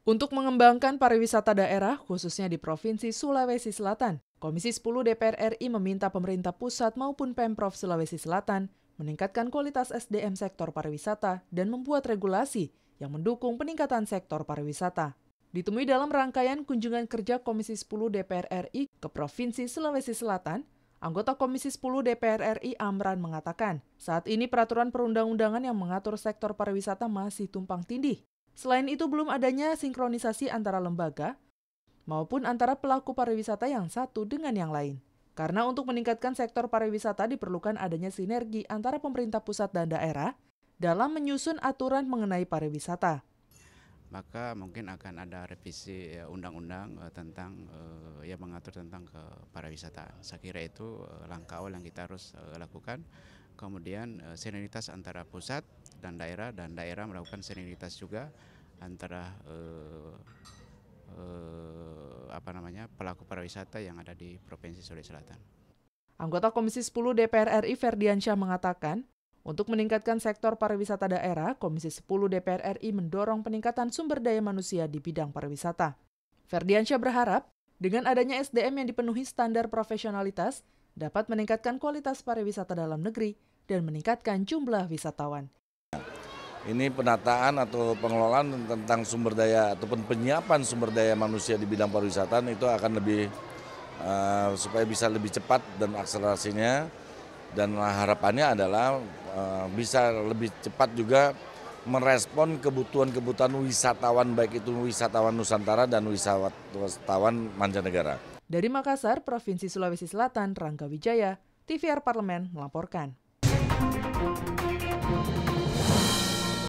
Untuk mengembangkan pariwisata daerah, khususnya di Provinsi Sulawesi Selatan, Komisi 10 DPR RI meminta pemerintah pusat maupun Pemprov Sulawesi Selatan meningkatkan kualitas SDM sektor pariwisata dan membuat regulasi yang mendukung peningkatan sektor pariwisata. Ditemui dalam rangkaian kunjungan kerja Komisi 10 DPR RI ke Provinsi Sulawesi Selatan, anggota Komisi 10 DPR RI Amran mengatakan, saat ini peraturan perundang-undangan yang mengatur sektor pariwisata masih tumpang tindih. Selain itu, belum adanya sinkronisasi antara lembaga maupun antara pelaku pariwisata yang satu dengan yang lain. Karena untuk meningkatkan sektor pariwisata diperlukan adanya sinergi antara pemerintah pusat dan daerah dalam menyusun aturan mengenai pariwisata. Maka mungkin akan ada revisi undang-undang tentang yang mengatur tentang pariwisata. Saya kira itu langkah awal yang kita harus lakukan. Kemudian sinergitas antara pusat dan daerah melakukan sinergitas juga antara pelaku pariwisata yang ada di Provinsi Sulawesi Selatan. Anggota Komisi 10 DPR RI Ferdiansyah mengatakan, untuk meningkatkan sektor pariwisata daerah, Komisi 10 DPR RI mendorong peningkatan sumber daya manusia di bidang pariwisata. Ferdiansyah berharap, dengan adanya SDM yang dipenuhi standar profesionalitas, dapat meningkatkan kualitas pariwisata dalam negeri dan meningkatkan jumlah wisatawan. Ini penataan atau pengelolaan tentang sumber daya ataupun penyiapan sumber daya manusia di bidang pariwisata itu akan lebih supaya bisa lebih cepat dan akselerasinya, dan harapannya adalah bisa lebih cepat juga merespon kebutuhan wisatawan, baik itu wisatawan Nusantara dan wisatawan mancanegara. Dari Makassar, Provinsi Sulawesi Selatan, Rangga Wijaya, TVR Parlemen melaporkan.